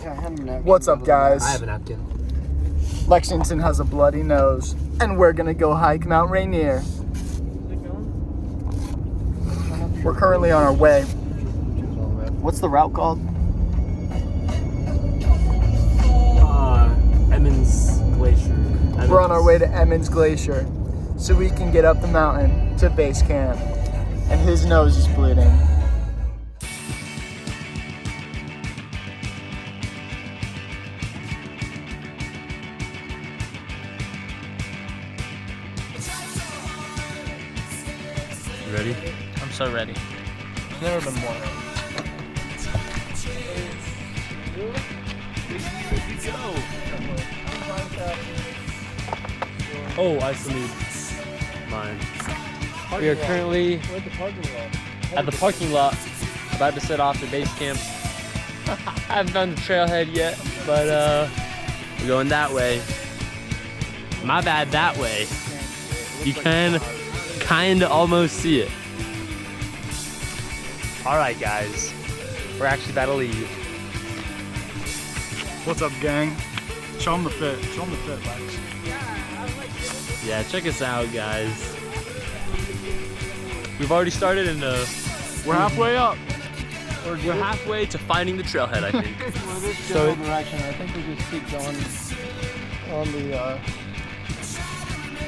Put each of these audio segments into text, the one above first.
Yeah, I had a napkin. What's up, guys? I have a napkin. Lexington has a bloody nose, and we're gonna go hike Mount Rainier. We're currently on our way. What's the route called? Emmons Glacier. We're on our way to Emmons Glacier, so we can get up the mountain to base camp. And his nose is bleeding. You ready? I'm so ready. I've never been more ready. Oh, I still need mine. We are currently at the parking lot, about to set off to base camp. I haven't found the trailhead yet, but we're going that way. My bad, that way. You can kinda almost see it. Alright guys, we're actually about to leave. What's up, gang? Show them the fit. Show them the fit, Lex. Yeah, check us out, guys. We've already started and We're halfway up. we're halfway to finding the trailhead, I think. Well, this So- general direction, I think we just keep going on the,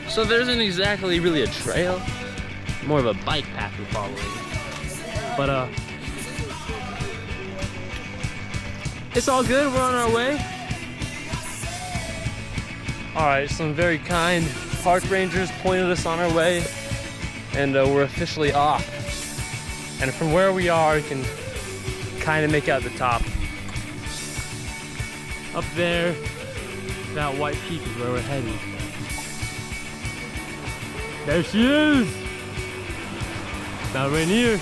So there isn't exactly really a trail, more of a bike path we're following. But it's all good, we're on our way. All right, some very kind park rangers pointed us on our way, and we're officially off. And from where we are, you can kind of make out the top. Up there, that white peak is where we're heading. There she is! Mount Rainier.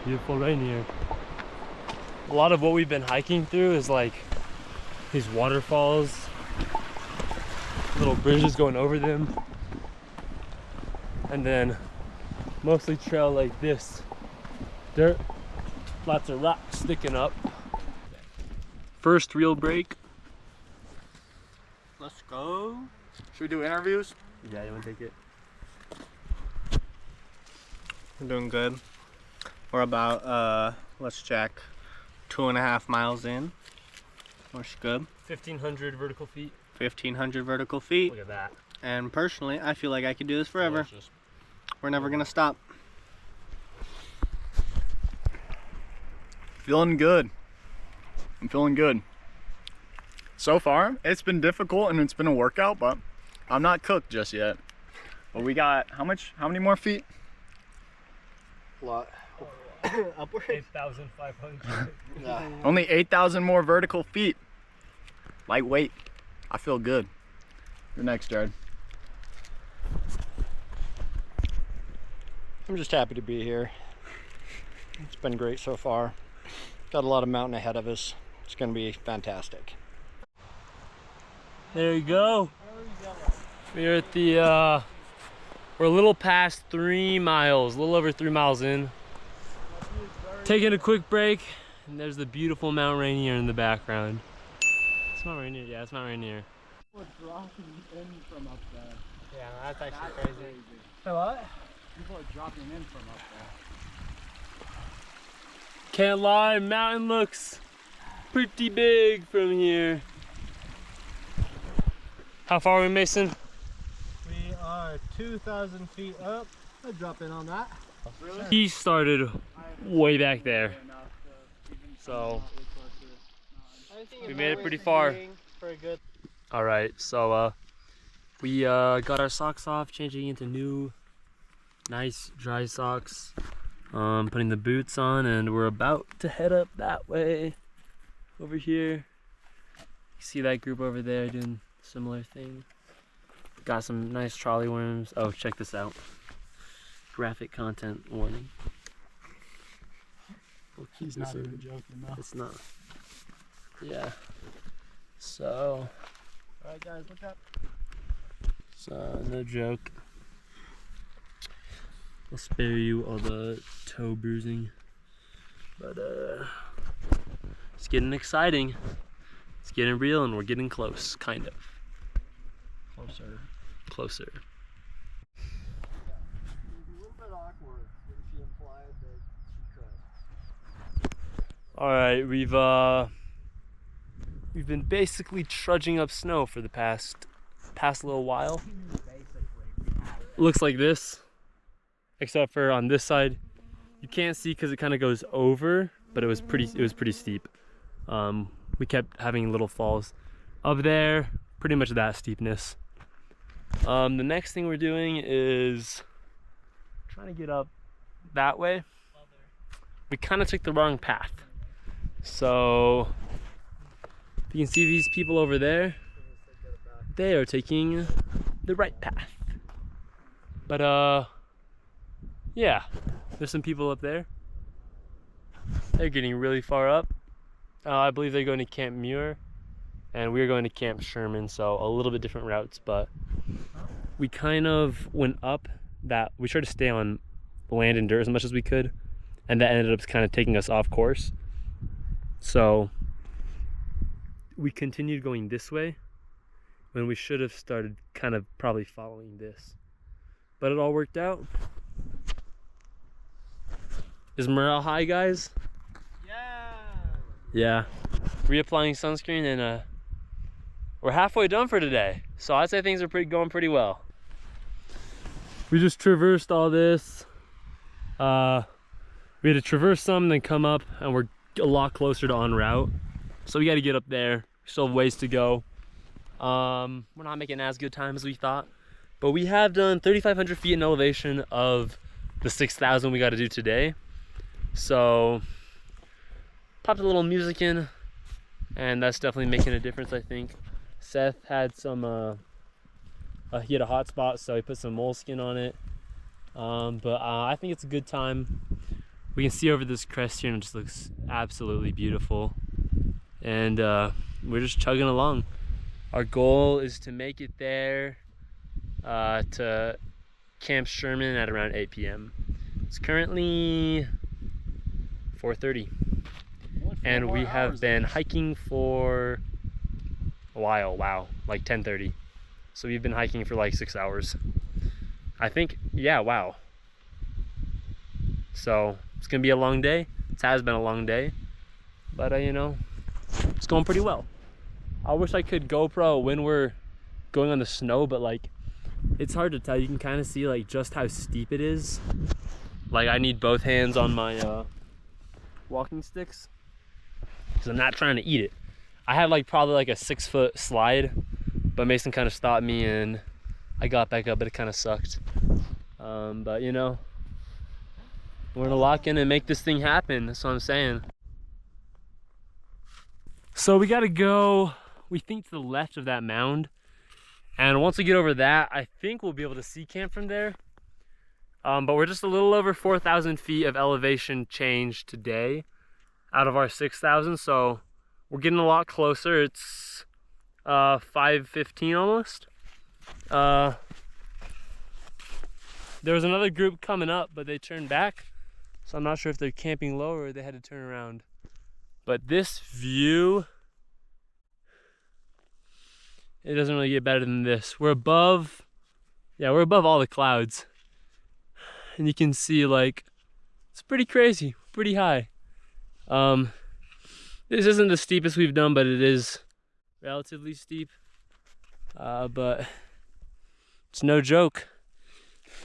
Beautiful Rainier. A lot of what we've been hiking through is like these waterfalls, little bridges going over them, and then mostly trail like this. Dirt, lots of rocks sticking up. First real break. let's go. Should we do interviews? Yeah, you wanna take it? We're doing good. We're about, let's check, 2.5 miles in. We're good. 1,500 vertical feet. 1,500 vertical feet. Look at that. And personally, I feel like I could do this forever. Delicious. We're never gonna stop. Feeling good. I'm feeling good. So far, it's been difficult and it's been a workout, but I'm not cooked just yet. But we got, how many more feet? A lot. Upward. 8,500. Yeah. Only 8,000 more vertical feet. Lightweight. I feel good. You're next, Jared. I'm just happy to be here. It's been great so far. Got a lot of mountain ahead of us. It's going to be fantastic. There you go. We're at the, we're a little past 3 miles, a little over 3 miles in. Taking a quick break, and there's the beautiful Mount Rainier in the background. It's Mount Rainier, yeah, it's Mount Rainier. We're dropping in from up there. Yeah, that's actually crazy. So what? People are dropping in from up there. Can't lie, mountain looks pretty big from here. How far are we, Mason? We are 2,000 feet up. I'll drop in on that. Really? He started way back there. So we made it pretty far. For a good. All right, so we got our socks off, changing into new, nice dry socks, putting the boots on, and we're about to head up that way, over here. You see that group over there doing a similar thing. Got some nice trolley worms. Oh, check this out. Graphic content warning. We'll keep this in. It's not. Yeah. So. Alright guys, look up. So, no joke. I'll spare you all the toe bruising. But it's getting exciting. It's getting real and we're getting close, kind of. Closer. Closer. It was a little bit awkward when she implied that she could. Alright, we've been basically trudging up snow for the past little while. Looks like this, except for on this side. You can't see because it kind of goes over, but it was pretty steep. We kept having little falls. Up there, pretty much that steepness. The next thing we're doing is trying to get up that way. We kind of took the wrong path. So, if you can see these people over there, they are taking the right path. But yeah, there's some people up there. They're getting really far up. I believe they're going to Camp Muir, and we're going to Camp Sherman, so a little bit different routes, but we kind of went up that, we tried to stay on land and dirt as much as we could, and that ended up kind of taking us off course. So we continued going this way when we should have started kind of probably following this. But it all worked out. Is morale high, guys? Yeah. Reapplying sunscreen, and we're halfway done for today. So I'd say things are going pretty well. We just traversed all this. We had to traverse some, then come up, and we're a lot closer to en route. So we got to get up there. Still have ways to go. We're not making as good time as we thought, but we have done 3,500 feet in elevation of the 6,000 we got to do today. So popped a little music in, and that's definitely making a difference, I think. Seth had some, he had a hot spot, so he put some moleskin on it. But I think it's a good time. We can see over this crest here, and it just looks absolutely beautiful. And we're just chugging along. Our goal is to make it there to Camp Sherman at around 8 p.m. It's currently 4:30. And we have been hiking for a while. Wow, like 10:30. So we've been hiking for like 6 hours. I think, yeah, wow. So it's gonna be a long day. It has been a long day, but you know, it's going pretty well. I wish I could GoPro when we're going on the snow, but like, it's hard to tell. You can kind of see like just how steep it is. Like I need both hands on my walking sticks because I'm not trying to eat it. I had like probably like a 6-foot slide, but Mason kind of stopped me and I got back up, but it kind of sucked. But you know, we're gonna lock in and make this thing happen. That's what I'm saying. So we gotta go, we think, to the left of that mound. And once we get over that, I think we'll be able to see camp from there. But we're just a little over 4,000 feet of elevation change today out of our 6,000. So we're getting a lot closer. It's 5:15 almost. There was another group coming up, but they turned back. So I'm not sure if they're camping low or they had to turn around. But this view, it doesn't really get better than this. We're above, yeah, we're above all the clouds. And you can see like, it's pretty crazy, pretty high. This isn't the steepest we've done, but it is relatively steep. But it's no joke.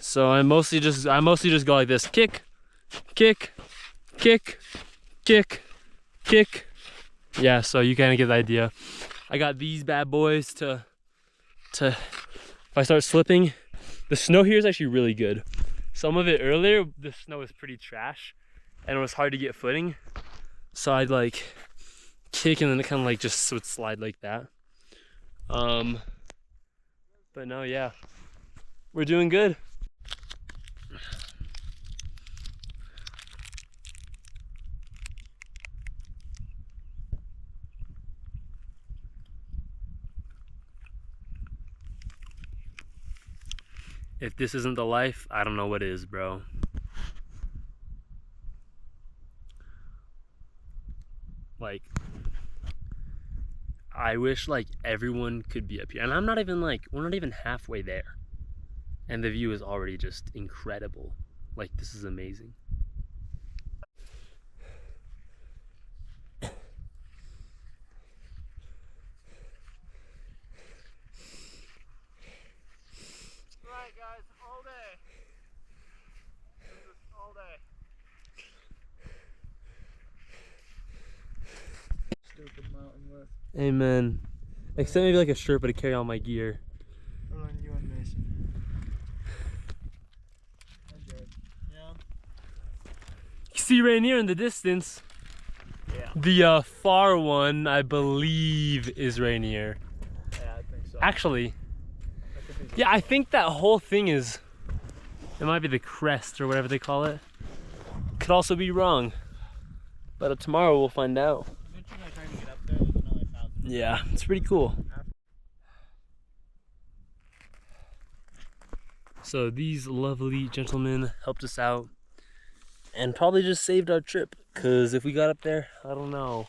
So I mostly just go like this: kick, kick, kick, kick, kick. Yeah, so you kind of get the idea. I got these bad boys to if I start slipping. The snow here is actually really good. Some of it earlier, the snow was pretty trash and it was hard to get footing. So I'd like kick and then it kind of like just would slide like that. But no, yeah, we're doing good. If this isn't the life, I don't know what is, bro. Like, I wish like everyone could be up here. And I'm not even like, we're not even halfway there. And the view is already just incredible. Like, this is amazing. Right, guys, all day. All day. Stupid mountain lift. Amen. Except maybe like a Sherpa to carry all my gear. Hello, you and Mason. Yeah. You see Rainier in the distance. Yeah. The far one, I believe, is Rainier. Yeah, I think so. Actually, yeah, I think that whole thing is, it might be the crest or whatever they call it. Could also be wrong. But tomorrow we'll find out. Eventually I try to get up there with another 1,000. Yeah, it's pretty cool. So these lovely gentlemen helped us out and probably just saved our trip, because if we got up there, I don't know.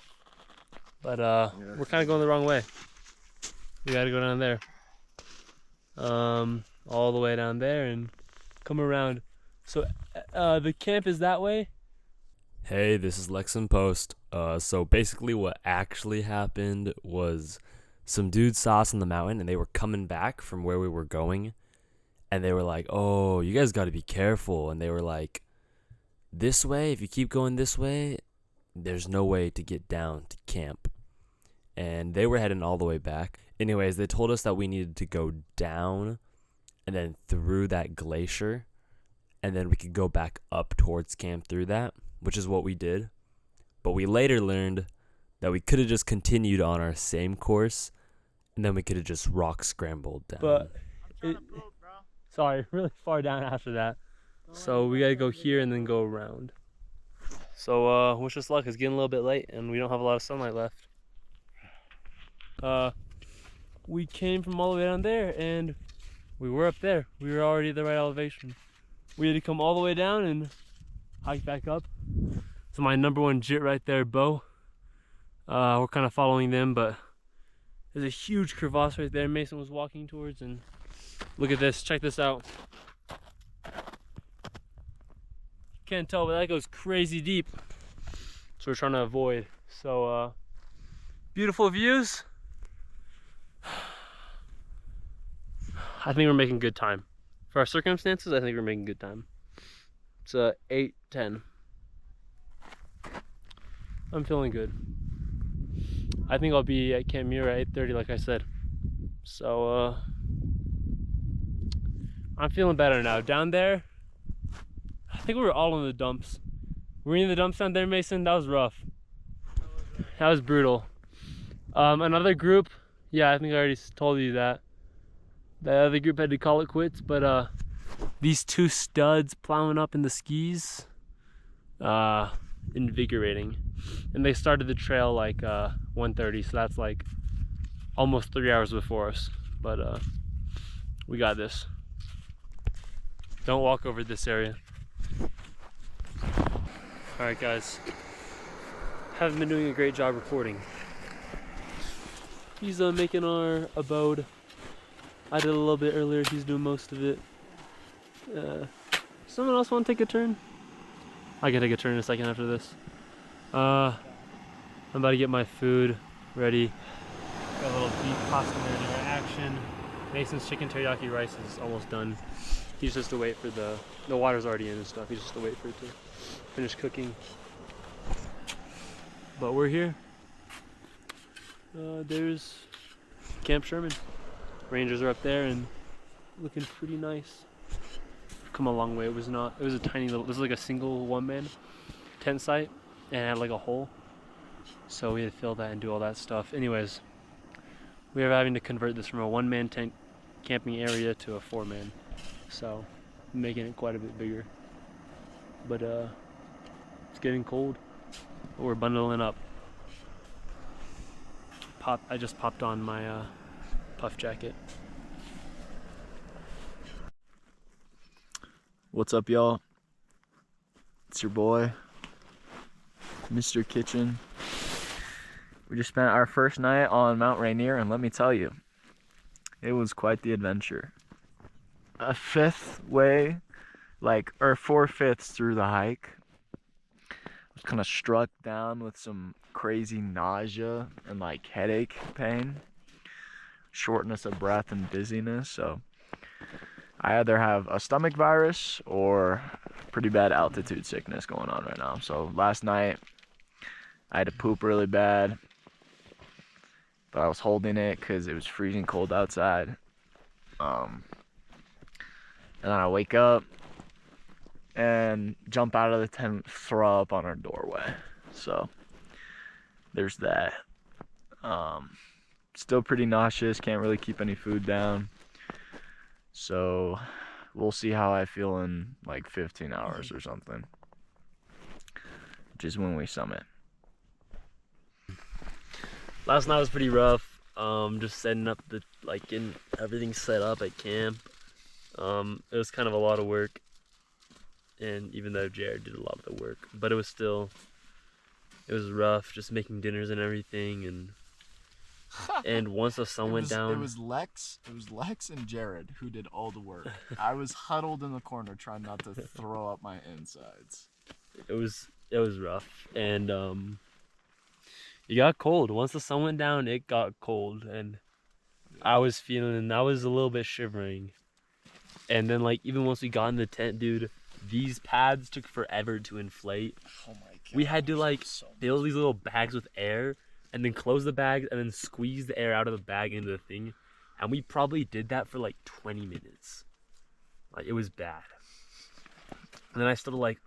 But we're kind of going the wrong way. We got to go down there. All the way down there and come around. So the camp is that way. Hey, this is Lex and Post. So basically what actually happened was some dudes saw us on the mountain and they were coming back from where we were going. And they were like, oh, you guys got to be careful. And they were like, this way, if you keep going this way, there's no way to get down to camp. And they were heading all the way back. Anyways, they told us that we needed to go down and then through that glacier. And then we could go back up towards camp through that, which is what we did. But we later learned that we could have just continued on our same course, and then we could have just rock scrambled down. But sorry, really far down after that. So we gotta go here and then go around. So wish us luck. It's getting a little bit late and we don't have a lot of sunlight left. We came from all the way down there and we were up there. We were already at the right elevation. We had to come all the way down and hike back up. So my number one jit right there, Bo. We're kind of following them, but there's a huge crevasse right there Mason was walking towards, and look at this, check this out. Can't tell, but that goes crazy deep. So we're trying to avoid. So beautiful views. I think we're making good time. For our circumstances, I think we're making good time. It's 8:10. I'm feeling good. I think I'll be at Camp Muir at 8:30, like I said. So I'm feeling better now. Down there, I think we were all in the dumps. Were you in the dumps down there, Mason? That was rough. That was brutal. Another group, yeah, I think I already told you that. The other group had to call it quits, but these two studs plowing up in the skis, invigorating. And they started the trail like 1:30, so that's like almost 3 hours before us. But we got this. Don't walk over this area. Alright guys, haven't been doing a great job recording. He's making our abode. I did a little bit earlier, he's doing most of it. Someone else want to take a turn? I can take a turn in a second after this. I'm about to get my food ready. Got a little beef pasta marinara action. Mason's chicken teriyaki rice is almost done. He's just to wait for the water's already in and stuff. He's just to wait for it to finish cooking. But we're here. There's Camp Sherman. Rangers are up there and looking pretty nice. Come a long way. It was a tiny little, this was like a single one-man tent site and it had like a hole. So we had to fill that and do all that stuff. Anyways, we are having to convert this from a one-man tent camping area to a four-man. So making it quite a bit bigger. But it's getting cold. But we're bundling up. I just popped on my puff jacket. What's up, y'all? It's your boy, Mr. Kitchen. We just spent our first night on Mount Rainier, and let me tell you, it was quite the adventure. A fifth way, or 4/5 through the hike, I was kind of struck down with some crazy nausea and headache pain, shortness of breath and dizziness. So I either have a stomach virus or pretty bad altitude sickness going on right now. So last night I had to poop really bad, but I was holding it because it was freezing cold outside. And then I wake up and jump out of the tent, throw up on our doorway. So there's that. Still pretty nauseous, can't really keep any food down. So we'll see how I feel in 15 hours or something, which is when we summit. Last night was pretty rough. Just setting up getting everything set up at camp. It was kind of a lot of work, and even though Jared did a lot of the work, but it was rough just making dinners and everything. And once the sun went down, It was Lex and Jared who did all the work. I was huddled in the corner trying not to throw up my insides. it was rough, and it got cold. Once the sun went down, it got cold, and I was a little bit shivering. And then even once we got in the tent, dude, these pads took forever to inflate. Oh my god. We had to fill these little bags with air and then close the bags and then squeeze the air out of the bag into the thing. And we probably did that for 20 minutes. It was bad. And then I still had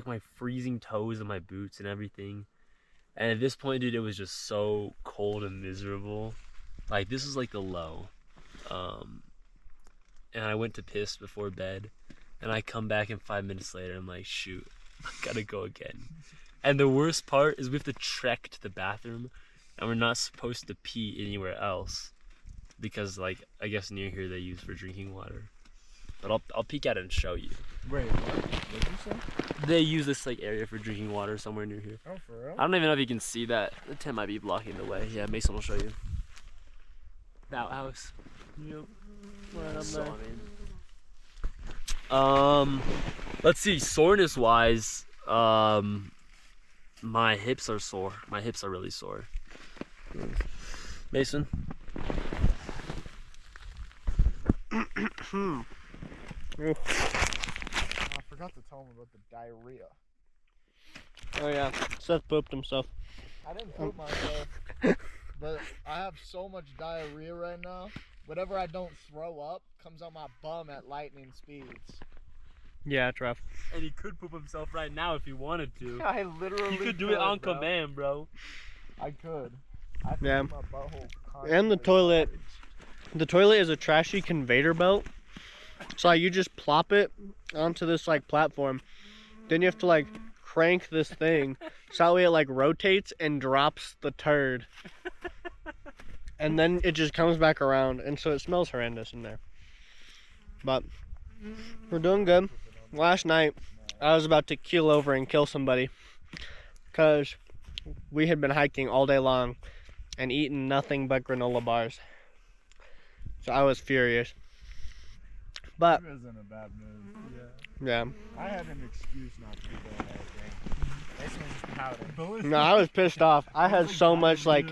my freezing toes in my boots and everything. And at this point, dude, it was just so cold and miserable. This was the low. And I went to piss before bed, and I come back and 5 minutes later, I'm like, shoot, I gotta go again. And the worst part is we have to trek to the bathroom, and we're not supposed to pee anywhere else, because I guess near here they use for drinking water. But I'll peek at it and show you. Wait, what did you say? They use this area for drinking water somewhere near here. Oh, for real? I don't even know if you can see that. The tent might be blocking the way. Yeah, Mason will show you. The outhouse. Yep. Right up there. Let's see, soreness wise, my hips are sore. My hips are really sore. Mason? I forgot to tell him about the diarrhea. Oh yeah, Seth pooped himself. I didn't poop myself, but I have so much diarrhea right now. Whatever I don't throw up comes on my bum at lightning speeds. Yeah, it's rough. And he could poop himself right now if he wanted to. I literally He could do it on bro. command, bro. I could. I Yeah. my butthole And the toilet. The toilet is a trashy conveyor belt. So you just plop it onto this platform. Then you have to crank this thing so that way it rotates and drops the turd. And then it just comes back around, and so it smells horrendous in there. But we're doing good. Last night I was about to keel over and kill somebody because we had been hiking all day long and eaten nothing but granola bars. So I was furious. But He was in a bad mood. yeah. I had an excuse not to be doing anything. Mason was just pouting. No, I was pissed off. I had so much I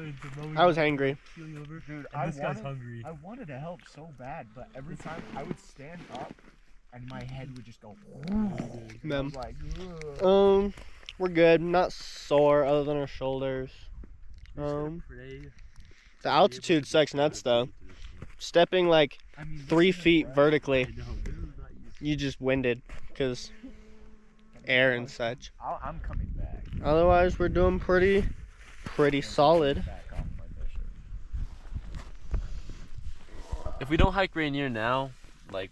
was angry. Dude, hungry. I wanted to help so bad, but every time I would stand up and my head would just go. I was like, ugh. We're good. Not sore other than our shoulders. The altitude sucks nuts though. Stepping 3 feet vertically, you just winded because air and such. I'm coming back. Otherwise, we're doing pretty solid. Back off my mission. If we don't hike Rainier now,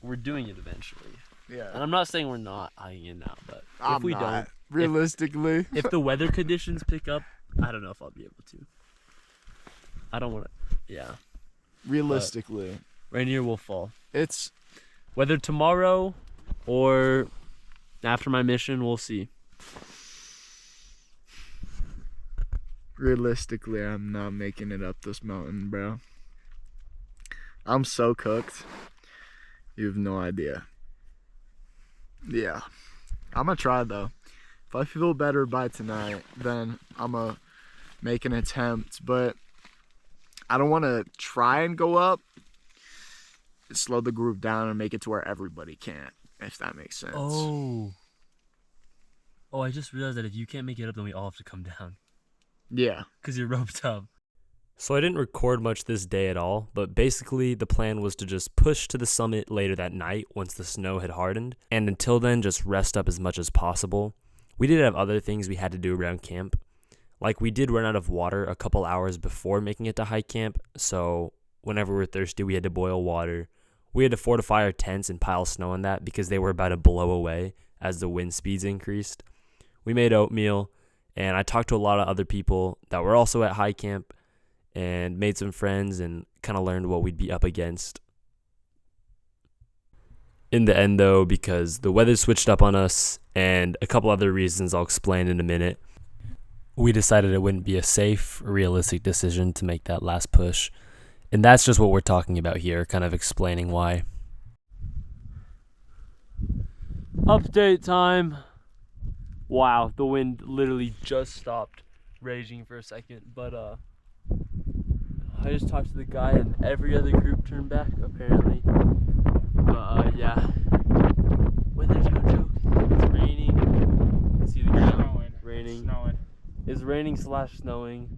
we're doing it eventually. Yeah. And I'm not saying we're not hiking it now, but if we don't, realistically. if the weather conditions pick up, I don't know if I'll be able to. I don't want to. Yeah. Realistically, Rainier will fall. it's Whether tomorrow or After my mission, we'll see. Realistically, I'm not making it up this mountain, bro. I'm so cooked. You have no idea. Yeah. I'm gonna try though. If I feel better by tonight, then I'm gonna make an attempt. But I don't want to try and go up. Slow the group down and make it to where everybody can't, if that makes sense. Oh, I just realized that if you can't make it up, then we all have to come down. Yeah. Because you're roped up. So I didn't record much this day at all, but basically the plan was to just push to the summit later that night once the snow had hardened, and until then just rest up as much as possible. We did have other things we had to do around camp. Like we did run out of water a couple hours before making it to hike camp, so whenever we were thirsty we had to boil water. We had to fortify our tents and pile snow on that because they were about to blow away as the wind speeds increased. We made oatmeal, and I talked to a lot of other people that were also at high camp and made some friends and kind of learned what we'd be up against. In the end, though, because the weather switched up on us and a couple other reasons I'll explain in a minute, we decided it wouldn't be a safe, realistic decision to make that last push. And that's just what we're talking about here, kind of explaining why. Update time. Wow, the wind literally just stopped raging for a second, but I just talked to the guy and every other group turned back apparently. But yeah, weather's no joke. It's raining. See the ground? Raining. Snowing. It's raining / snowing.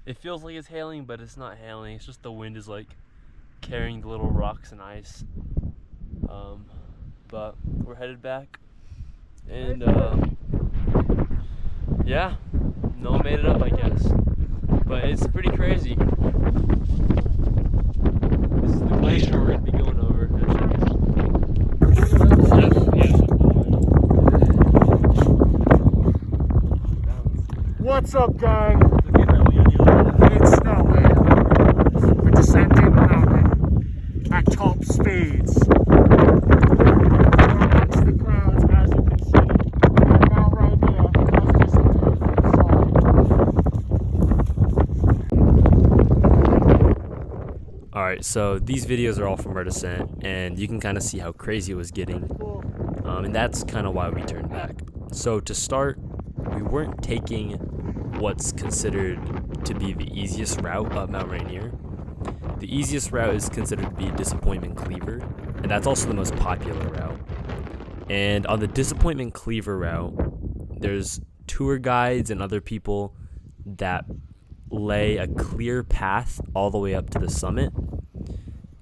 It feels like it's hailing, but it's not hailing. It's just the wind is like carrying the little rocks and ice. But we're headed back, and yeah, no one made it up, I guess. But it's pretty crazy. This is the glacier we're gonna be going over. What's up, gang? It's snowing. We're descending the mountain at top speeds. We're amongst the clouds, as you can see. We're Mount Rainier, as descending from Alright, so these videos are all from our descent, and you can kind of see how crazy it was getting. And that's kind of why we turned back. So to start, we weren't taking what's considered to be the easiest route up Mount Rainier. The easiest route is considered to be Disappointment Cleaver, and that's also the most popular route. And on the Disappointment Cleaver route, there's tour guides and other people that lay a clear path all the way up to the summit.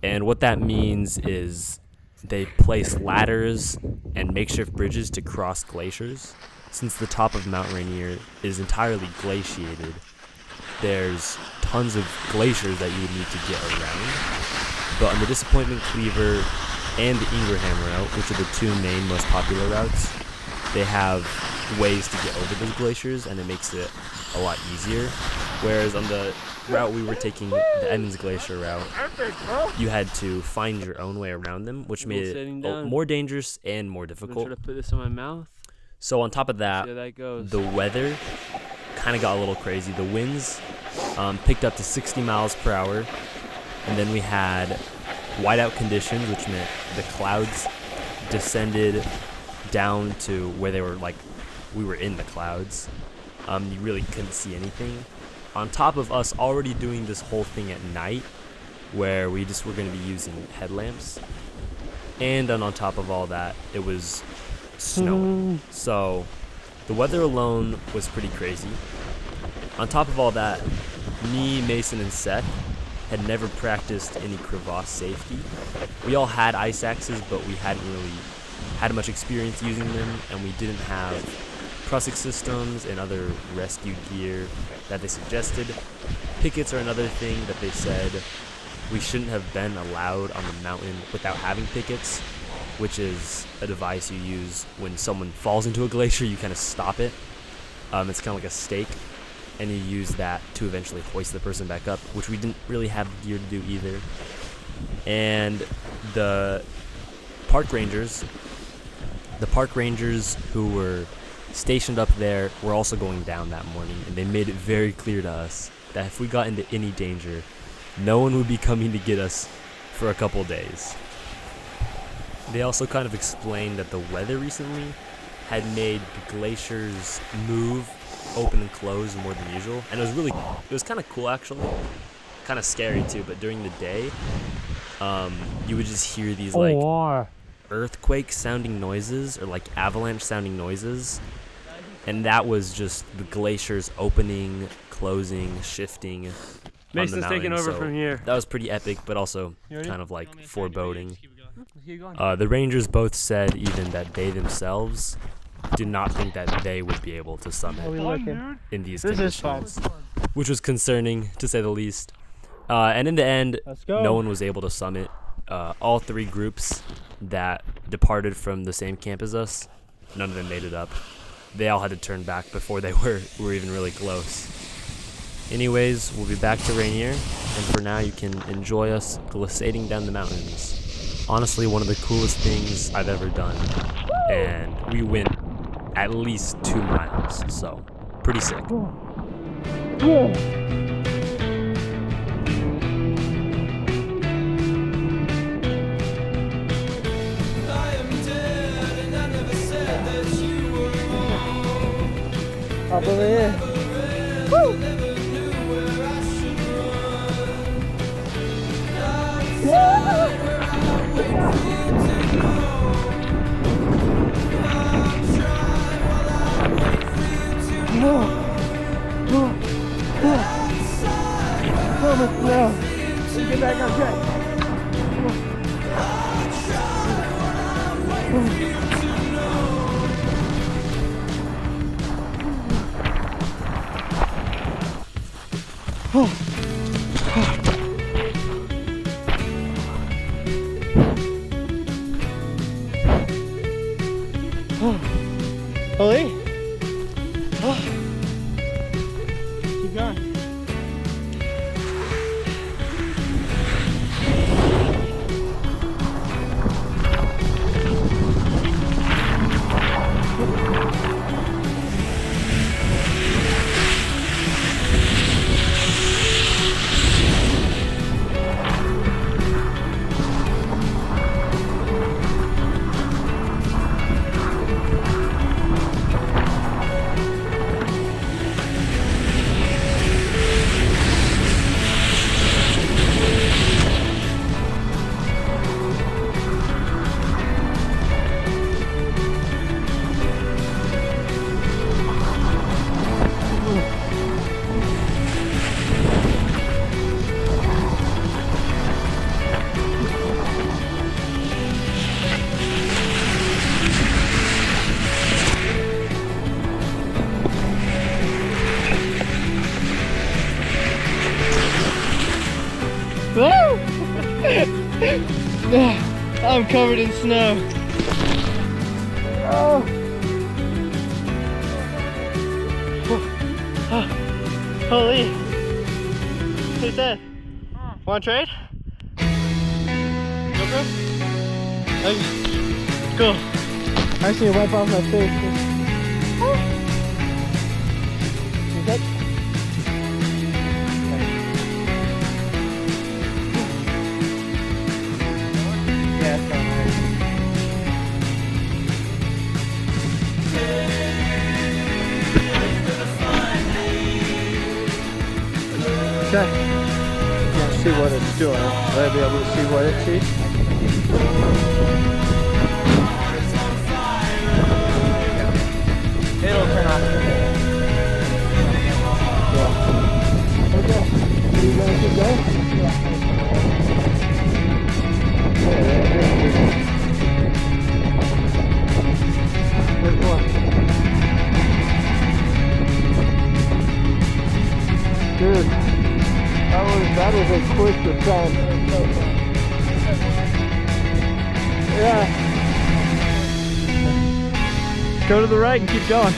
And what that means is they place ladders and makeshift bridges to cross glaciers. Since the top of Mount Rainier is entirely glaciated, there's tons of glaciers that you would need to get around. But on the Disappointment Cleaver and the Ingraham route, which are the two main most popular routes, they have ways to get over those glaciers, and it makes it a lot easier. Whereas on the route we were taking, the Emmons Glacier route, you had to find your own way around them, which made it more dangerous and more I'm difficult. gonna try to put this in my mouth. So on top of that, See how that goes. the weather kind of got a little crazy. The winds picked up to 60 miles per hour, and then we had whiteout conditions, which meant the clouds descended down to where they were like, we were in the clouds. You really couldn't see anything. On top of us already doing this whole thing at night, where we just were going to be using headlamps, and then on top of all that, it was snowing. So the weather alone was pretty crazy. On top of all that, me, Mason, and Seth had never practiced any crevasse safety. We all had ice axes, but we hadn't really had much experience using them, and we didn't have prusik systems and other rescue gear that they suggested. Pickets are another thing that they said we shouldn't have been allowed on the mountain without having pickets, which is a device you use when someone falls into a glacier. You kind of stop it. It's kind of like a stake, and you use that to eventually hoist the person back up, which we didn't really have gear to do either. And the park rangers The park rangers who were stationed up there were also going down that morning, and they made it very clear to us that if we got into any danger, no one would be coming to get us for a couple days. They also kind of explained that the weather recently had made the glaciers move, open and close more than usual, and it was kind of cool actually, kind of scary too. But during the day, you would just hear these like earthquake sounding noises or like avalanche sounding noises, and that was just the glaciers opening, closing, shifting. Mason's taking over from here. That was pretty epic, but also kind of like foreboding. The Rangers both said even that they themselves did not think that they would be able to summit in these conditions, which was concerning to say the least. And in the end, no one was able to summit. All three groups that departed from the same camp as us, none of them made it up. They all had to turn back before they were even really close. Anyways, we'll be back to Rainier, and for now you can enjoy us glissading down the mountains. Honestly, one of the coolest things I've ever done, and we went at least 2 miles, so pretty sick. Up over here. Get back on track. Ollie? Keep going. I'm covered in snow. Oh. Holy. Who's that? Want to trade? GoPro? Okay. Cool. I just need to wipe off my face. Is that? Yeah, it's all right. Okay. You can't see what it's doing. Will I be able to see what it sees? It'll turn off. Yeah. Okay. Are you gonna keep going? Yeah. There's one. Dude, that was a quick descent. Yeah. Go to the right and keep going.